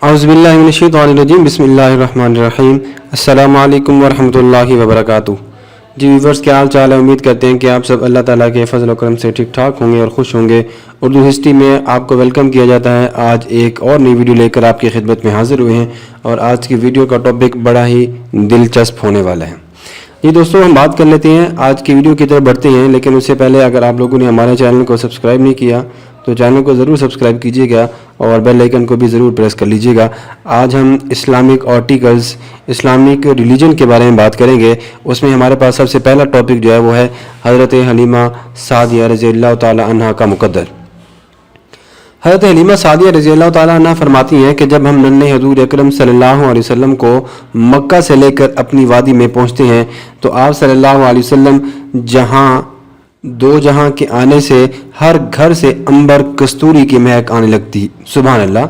औज़ुबिल्लाहि मिनश्शैतानिर्रजीम बिस्मिल्लाहिर्रहमानिर्रहीम अस्सलामु अलैकुम वरहमतुल्लाहि वबरकातुहू। जी व्यूवर्स, क्या हाल चाल है। उम्मीद करते हैं कि आप सब अल्लाह ताला के फजल और करम से ठीक ठाक होंगे और खुश होंगे। उर्दू हिस्ट्री में आपको वेलकम किया जाता है। आज एक और नई वीडियो लेकर आपकी खिदमत में हाजिर हुए हैं और आज की वीडियो का टॉपिक बड़ा ही दिलचस्प होने वाला है। जी दोस्तों, हम बात कर लेते हैं, आज की वीडियो की तरफ बढ़ते हैं। लेकिन उससे पहले अगर आप लोगों ने हमारे चैनल को सब्सक्राइब नहीं किया तो चैनल को ज़रूर सब्सक्राइब कीजिएगा और बेल आइकन को भी ज़रूर प्रेस कर लीजिएगा। आज हम इस्लामिक आर्टिकल्स, इस्लामिक रिलीजन के बारे में बात करेंगे। उसमें हमारे पास सबसे पहला टॉपिक जो है वो है हज़रत हलीमा सादिया रज़ियल्लाहु ताला अन्हा का मुक़द्दर। हज़रत हलीमा सादिया रज़ियल्लाहु ताला अन्हा फरमाती हैं कि जब हम नन्हे हज़ूर अकरम सल्लल्लाहु अलैहि वसल्लम को मक्का से लेकर अपनी वादी में पहुँचते हैं तो आप सल्लल्लाहु अलैहि वसल्लम दो जहां के आने से हर घर से अंबर कस्तूरी की महक आने लगती, सुभान अल्लाह,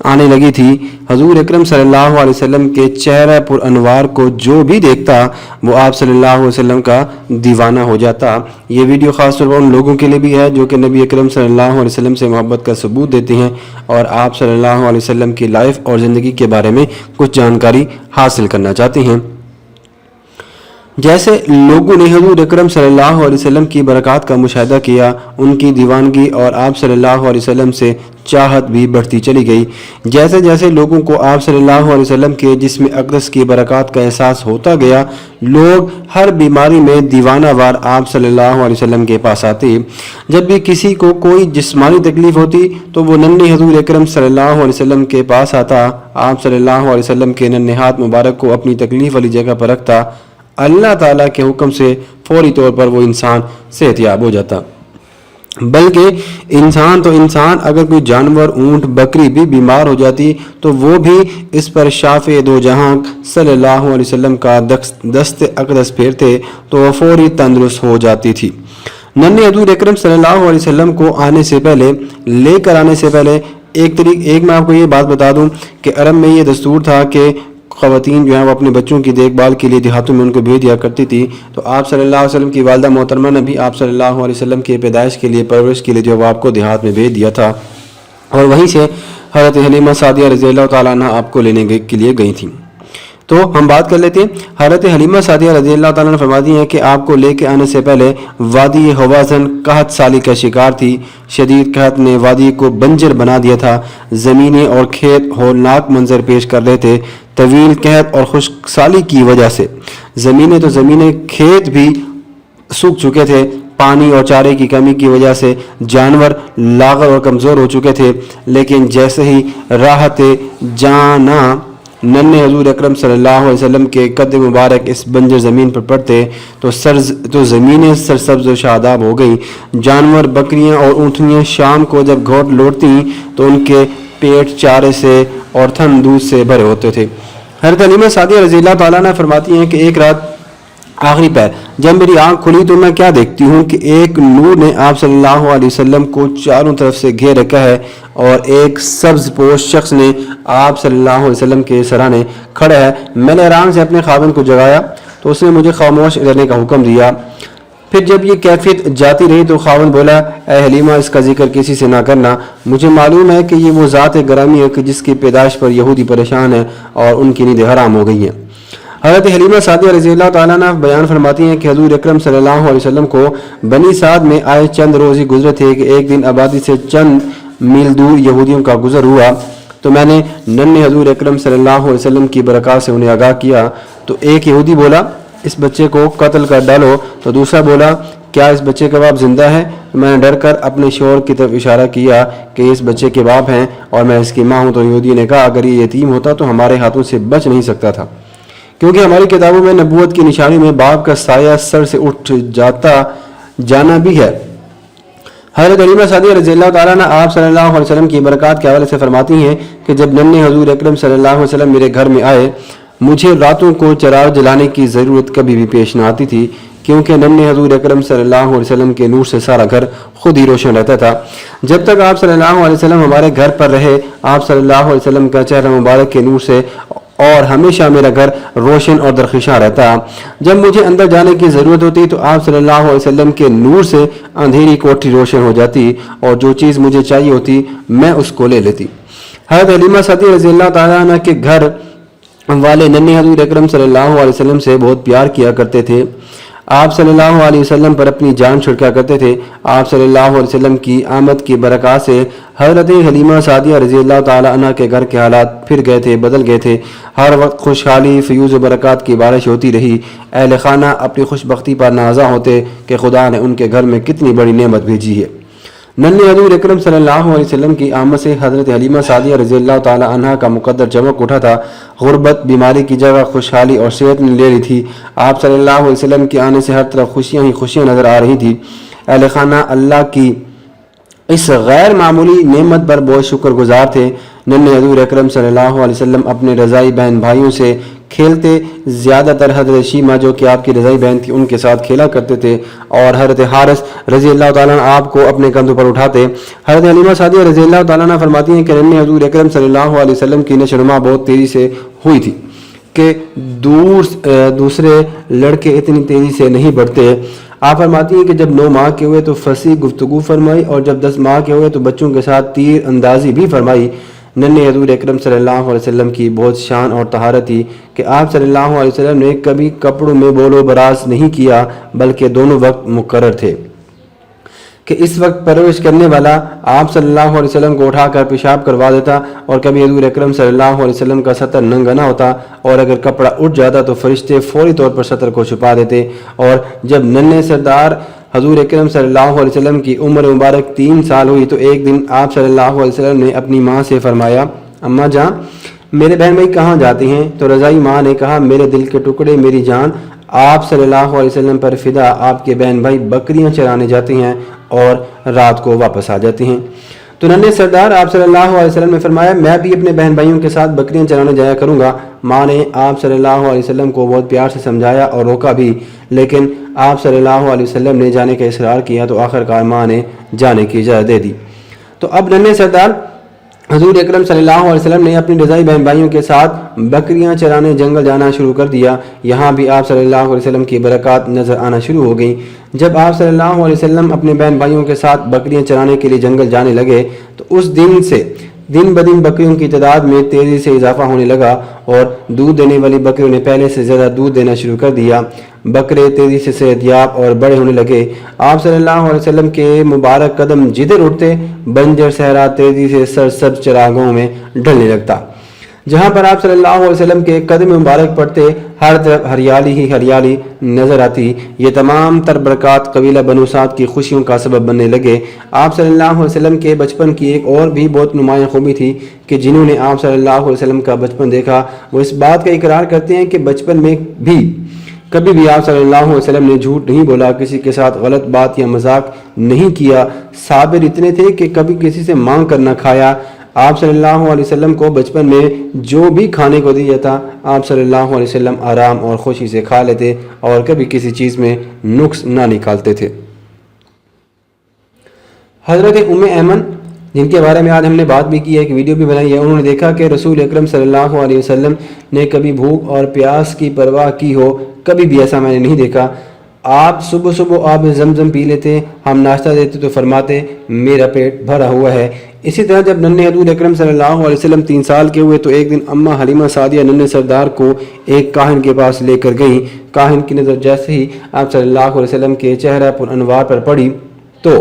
आने लगी थी। हजूर अकरम सल्लल्लाहु अलैहि वसल्लम के चेहरे पुर अनवार को जो भी देखता वो आप सल्लल्लाहु अलैहि वसल्लम का दीवाना हो जाता। ये वीडियो ख़ास तौर पर उन लोगों के लिए भी है जो कि नबी अकरम सल्लल्लाहु अलैहि वसल्लम से मोहब्बत का सबूत देते हैं और आप सल्लल्लाहु अलैहि वसल्लम की लाइफ और ज़िंदगी के बारे में कुछ जानकारी हासिल करना चाहते हैं। जैसे लोगों ने हज़ूर अकरम सल्लल्लाहु अलैहि वसल्लम की बरक़ात का मुशाहिदा किया, उनकी दीवानगी और आप सल्लल्लाहु अलैहि वसल्लम से चाहत भी बढ़ती चली गई। जैसे जैसे लोगों को आप सल्लल्लाहु अलैहि वसल्लम के जिस्म अक़दस की बरक़ात का एहसास होता गया, लोग हर बीमारी में दीवाना वार आप सल्लल्लाहु अलैहि वसल्लम के पास आते। जब भी किसी को कोई जिस्मानी तकलीफ़ होती तो वो नन्हे हज़ूर अकरम सल्लल्लाहु अलैहि वसल्लम के पास आता। आप सल्लल्लाहु अलैहि वसल्लम के नन्हे हाथ मुबारक को अपनी तकलीफ़ वाली जगह पर रखता। अल्लाह ताला के हुक्म से फौरी तौर पर वो इंसान सेहतयाब हो जाता। बल्कि इंसान तो इंसान, अगर कोई जानवर, ऊंट, बकरी भी बीमार हो जाती तो वो भी इस पर शाफ़े दो जहां सल्लल्लाहु अलैहि वसल्लम का दस्त अक़दस फेरते तो वह फौरी तंदुरुस्त हो जाती थी। नन्हे हज़ूर अकरम सल्लल्लाहु अलैहि वसल्लम को लेकर आने से पहले एक मैं आपको ये बात बता दूं कि अरब में ये दस्तूर था कि ख़वातीन जो हैं वो अपने बच्चों की देखभाल के लिए देहातों में उनको भेज दिया करती थी। तो आप सल्लल्लाहु अलैहि वसल्लम की वालिदा मोहतरमा ने भी आप सल्लल्लाहु अलैहि वसल्लम की पैदाइश के लिए, परवरिश के लिए जो आपको देहात में भेज दिया था और वहीं से हज़रत हलीमा सादिया रज़ियल्लाहु ताला अन्हा आपको लेने के लिए गई थी। तो हम बात कर लेते हैं। हज़रत हलीमा सादिया रज़ियल्लाहु ताला अन्हा फरमाती हैं कि आपको लेके आने से पहले वादी हवाज़न कहत साली का शिकार थी। शदीद कहत ने वादी को बंजर बना दिया था। ज़मीनें और खेत होलनाक मंजर पेश कर रहे थे। तवील कहत और खुश्क साली की वजह से ज़मीनें खेत भी सूख चुके थे। पानी और चारे की कमी की वजह से जानवर लाग़र और कमज़ोर हो चुके थे। लेकिन जैसे ही राहत जाना नन्हे हज़ूर अकरम सल्लल्लाहु अलैहि वसल्लम के कद मुबारक इस बंजर ज़मीन पर पड़ते तो ज़मीनें सरसब्ज़ व शादाब हो गई। जानवर, बकरियां और ऊँटनियाँ शाम को जब घोट लौटती तो उनके पेट चारे से और थन दूध से भरे होते थे। हज़रत हलीमा सादिया रज़ियल्लाहु ताला अन्हा फरमाती हैं कि एक रात आखिरी पैर जब मेरी आंख खुली तो मैं क्या देखती हूँ कि एक नूर ने आप सल्लल्लाहु अलैहि वसल्लम को चारों तरफ से घेर रखा है और एक सब्ज पोश शख्स ने आप सल्लल्लाहु अलैहि वसल्लम के सराहने खड़ा है। मैंने आराम से अपने खाविंद को जगाया तो उसने मुझे खामोश रहने का हुक्म दिया। फिर जब ये कैफियत जाती रही तो खाविंद बोला, ए हलीमा, इसका जिक्र किसी से ना करना। मुझे मालूम है कि ये वो ज़ात ग्रामी है कि जिसकी पैदाइश पर यहूदी परेशान है और उनकी नींदें हराम हो गई हैं। हज़रत हलीमा सादिया रज़ियल्लाहु ताला अन्हा बयान फरमाती हैं कि हज़ूर अकरम सल्लल्लाहु अलैहि वसल्लम को बनी साद में आए चंद रोज़ ही गुजरे थे कि एक दिन आबादी से चंद मील दूर यहूदियों का गुजर हुआ तो मैंने नन्हे हज़ूर अकरम सल्लल्लाहु अलैहि वसल्लम की बरक़ात से उन्हें आगाह किया। तो एक यहूदी बोला, इस बच्चे को कत्ल कर डालो। तो दूसरा बोला, क्या इस बच्चे का बाप जिंदा है? तो मैंने डर कर अपने शोहर की तरफ इशारा किया कि इस बच्चे के बाप हैं और मैं इसकी माँ हूँ। तो यहूदी ने कहा, अगर ये यतीम होता तो हमारे हाथों से बच नहीं सकता था, क्योंकि हमारी किताबों में नबूवत की निशानी में बाप का साया सर से उठ जाना भी है। हज़रत हलीमा सादिया रज़ियल्लाहु ताला अन्हा आप सल्लल्लाहु अलैहि वसल्लम की बरक़ात के हवाले से फरमाती हैं कि जब नन्हे हज़ूर अकरम सल्लल्लाहु अलैहि वसल्लम मेरे घर में आए, मुझे रातों को चिराग जलाने की ज़रूरत कभी भी पेश न आती थी, क्योंकि नन्हे हज़ूर अकरम सल्लल्लाहु अलैहि वसल्लम के नूर से सारा घर खुद ही रोशन रहता था। जब तक आप सल्लल्लाहु अलैहि वसल्लम हमारे घर पर रहे, आप सल्लल्लाहु अलैहि वसल्लम का चेहरा मुबारक के नूर से और हमेशा मेरा घर रोशन और दरख़शां रहता। जब मुझे अंदर जाने की ज़रूरत होती तो आप सल्लल्लाहु अलैहि वसल्लम के नूर से अंधेरी कोठरी रोशन हो जाती और जो चीज़ मुझे चाहिए होती मैं उसको ले लेती। हज़रत हलीमा सादिया रज़ी अल्लाह ताला अन्हा के घर वाले नन्हे हजूर अकरम सल्लल्लाहु अलैहि वसल्लम से बहुत प्यार किया करते थे। आप सल्लल्लाहु अलैहि वसल्लम पर अपनी जान छिड़का करते थे। आप सल्लल्लाहु अलैहि वसल्लम की आमद की बरकत से हज़रत हलीमा सादिया रज़ी अल्लाह ताला अन्हा के घर के हालात फिर गए थे, बदल गए थे। हर वक्त खुशहाली, फ़यूज़ व बरकत की बारिश होती रही। अहल खाना अपनी खुशबख्ती पर नाज़ा होते कि खुदा ने उनके घर में कितनी बड़ी नेमत भेजी है। नन्हे हजूर अकरम सल्लल्लाहु अलैहि वसल्लम की आमद से हज़रत हलीमा सादिया रज़ी अल्लाह ताला अन्हा का मुक़द्दर चमक उठा था। गुर्बत बीमारी की जगह खुशहाली और सेहत ने ले ली थी। आप सल्लल्लाहु अलैहि वसल्लम के आने से हर तरफ खुशियाँ ही खुशियाँ नज़र आ रही थी। अहले खाना अल्लाह की इस गैर मामूली नेमत पर बहुत शुक्रगुजार थे। नन्हे हजूर अकरम सल्लल्लाहु अलैहि वसल्लम अपने रज़ाई बहन भाइयों से खेलते, ज़्यादातर हज़रत शीमा जो कि आपकी रज़ाई बहन थी उनके साथ खेला करते थे और हज़रत हारिस रज़ी अल्लाह ताला अन्हु आपको अपने कंधों पर उठाते। हज़रत हलीमा सादिया रज़ी अल्लाह ताला अन्हा फरमाती हैं कि नन्हे हजूर अकरम सल्लल्लाहु अलैहि वसल्लम की नशोनुमा बहुत तेज़ी से हुई थी कि दूसरे लड़के इतनी तेज़ी से नहीं बढ़ते। आप फरमाती हैं कि जब 9 माह के हुए तो फसी गुफ्तगू फरमाई और जब 10 माह के हुए तो बच्चों के साथ तीर अंदाजी भी फरमाई। नन्हे हजूर अकरम सल्लल्लाहु अलैहि वसल्लम की बहुत शान और तहारत थी कि आप सल्लल्लाहु अलैहि वसल्लम ने कभी कपड़ों में बोलो बराज नहीं किया, बल्कि दोनों वक्त मुकर्रर थे कि इस वक्त परवरिश करने वाला आप सल्लल्लाहु अलैहि वसल्लम को उठाकर पेशाब करवा देता और कभी हजूर अकरम सल्लल्लाहु अलैहि वसल्लम का सतर नंगा ना होता और अगर कपड़ा उठ जाता तो फरिश्ते फौरी तौर पर सतर को छुपा देते। और जब नन्हे सरदार हजूर अकरम सल्लल्लाहु अलैहि वसल्लम की उम्र मुबारक 3 साल हुई तो एक दिन आप सल्लल्लाहु अलैहि वसल्लम ने अपनी माँ से फरमाया, अम्मा जान मेरे बहन भाई कहाँ जाते हैं? तो रज़ाई माँ ने कहा, मेरे दिल के टुकड़े मेरी जान, आप सल्लल्लाहु अलैहि वसल्लम पर फिदा आपके बहन भाई बकरियां चराने जाते हैं और रात को वापस आ जाते हैं। तो नन्हे सरदार आप सल्लल्लाहु अलैहि वसल्लम ने फरमाया, मैं भी अपने बहन भाइयों के साथ बकरियां चराने जाया करूंगा। माँ ने आप सल्लल्लाहु अलैहि वसल्लम को बहुत प्यार से समझाया और रोका भी, लेकिन आप सल्लल्लाहु अलैहि वसल्लम ने जाने का इसरार किया तो आखिरकार माँ ने जाने की इजाज़त दे दी। तो अब नन्हे सरदार हजूर अकरम सल्लल्लाहु अलैहि वसल्लम ने अपनी रज़ाई बहन भाइयों के साथ बकरियां चराने जंगल जाना शुरू कर दिया। यहाँ भी आप सल्लल्लाहु अलैहि वसल्लम की बरक़ात नज़र आना शुरू हो गई। जब आप सल्लल्लाहु अलैहि वसल्लम अपने बहन भाइयों के साथ बकरियां चराने के लिए जंगल जाने लगे तो उस दिन से दिन ब दिन बकरियों की तादाद में तेज़ी से इजाफा होने लगा और दूध देने वाली बकरियों ने पहले से ज़्यादा दूध देना शुरू कर दिया। बकरे तेज़ी से सेहतयाब और बड़े होने लगे। आप सल्लल्लाहु अलैहि वसल्लम के मुबारक कदम जिधर उठते बंजर सहरा तेज़ी से सरसब्ज चरागाहों में ढलने लगता। जहाँ पर आप सल्लल्लाहु अलैहि वसल्लम के कदम मुबारक पड़ते हर तरफ हरियाली ही हरियाली नजर आती। ये तमाम तर बरक़ात कबीला बनु साद की खुशियों का सबब बनने लगे। आप सल्लल्लाहु अलैहि वसल्लम के बचपन की एक और भी बहुत नुमायाँ खूबी थी कि जिन्होंने आप सल्लल्लाहु अलैहि वसल्लम का बचपन देखा वो इस बात का इकरार करते हैं कि बचपन में भी कभी भी आप सल्लल्लाहु अलैहि वसल्लम ने झूठ नहीं बोला, किसी के साथ गलत बात या मजाक नहीं किया। साबिर इतने थे कि कभी किसी से मांग कर न खाया। आप सल्लल्लाहु अलैहि वसल्लम को बचपन में जो भी खाने को दिया था आप सल्लल्लाहु अलैहि वसल्लम आराम और खुशी से खा लेते और कभी किसी चीज़ में नुक्स ना निकालते थे। हज़रत उम्मे ऐमन जिनके बारे में आज हमने बात भी की है, एक वीडियो भी बनाई है, उन्होंने देखा कि रसूल अकरम सल्लल्लाहु अलैहि वसल्लम ने कभी भूख और प्यास की परवाह की हो, कभी भी ऐसा मैंने नहीं देखा। आप सुबह सुबह आप ज़मज़म पी लेते, हम नाश्ता देते तो फरमाते मेरा पेट भरा हुआ है। इसी तरह जब नन्हे हजूर अकरम सल्लल्लाहु अलैहि वसल्लम 3 साल के हुए तो एक दिन अम्मा हलीमा सादिया नन्हे सरदार को एक काहिन के पास लेकर गईं। काहिन की नज़र जैसे ही आप सल्लल्लाहु अलैहि वसल्लम के चेहरा पर अनवार पर पड़ी तो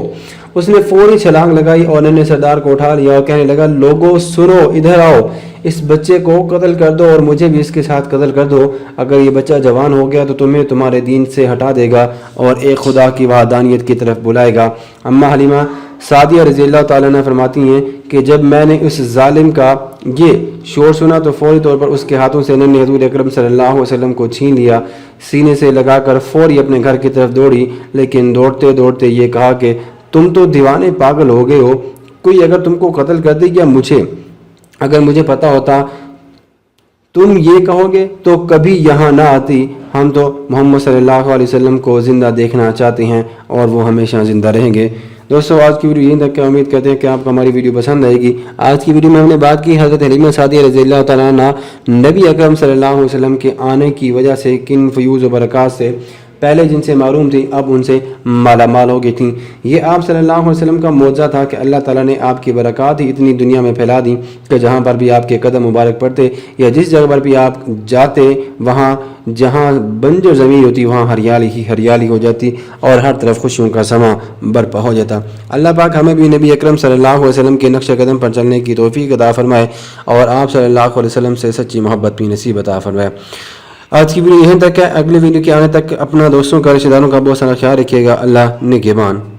उसने फौरी छलांग लगाई और नन्हे सरदार को उठा लिया और कहने लगा, लोगों सुनो, इधर आओ, इस बच्चे को कत्ल कर दो और मुझे भी इसके साथ कत्ल कर दो। अगर ये बच्चा जवान हो गया तो तुम्हें तुम्हारे दीन से हटा देगा और एक खुदा की वहदानियत की तरफ बुलाएगा। अम्मा हलीमा सादिया रज़ी अल्लाह ताला अन्हा फरमाती हैं कि जब मैंने उस जालिम का ये शोर सुना तो फौरी तौर पर उसके हाथों से नन्हे हजूर अकरम सल्लल्लाहु अलैहि वसल्लम को छीन लिया, सीने से लगाकर फौरी अपने घर की तरफ दौड़ी। लेकिन दौड़ते दौड़ते ये कहा कि तुम तो दीवाने पागल हो गए हो, कोई अगर तुमको कत्ल कर दे या अगर मुझे पता होता तुम ये कहोगे तो कभी यहाँ ना आती। हम तो मोहम्मद सल्लल्लाहु अलैहि वसल्लम को ज़िंदा देखना चाहते हैं और वो हमेशा ज़िंदा रहेंगे। दोस्तों आज की वीडियो यहीं तक, क्या उम्मीद करते हैं कि आपको हमारी वीडियो पसंद आएगी। आज की वीडियो में हमने बात की हज़रत हलीमा सादिया रज़ी अल्लाह तआला अन्हा नबी अकरम सल्लल्लाहु अलैहि वसल्लम के आने की वजह से किन फ़यूज़ व बरक़ात से پہلے جن سے معروم تھی اب ان سے مالا مال ہو گئی تھیں۔ یہ آپ صلی اللہ علیہ وسلم کا معجزہ تھا کہ اللہ تعالیٰ نے آپ کی برکات ہی اتنی دنیا میں پھیلا دی کہ جہاں پر بھی آپ کے قدم مبارک پڑتے یا جس جگہ پر بھی آپ جاتے وہاں جہاں بنجر زمین ہوتی وہاں ہریالی ہی ہریالی ہو جاتی اور ہر طرف خوشیوں کا سماں برپا ہو جاتا۔ اللہ پاک ہمیں بھی نبی اکرم صلی اللہ علیہ وسلم کے نقش قدم پر چلنے کی توفیق عطا فرمائے اور آپ صلی اللہ علیہ وسلم سے سچی محبت بھی نصیب عطا فرمائے۔ آج کی ویڈیو یہیں تک ہے، اگلی ویڈیو کے آنے تک اپنا دوستوں کا رشتہ داروں کا بہت سارا خیال رکھیے گا۔ اللہ نگہبان۔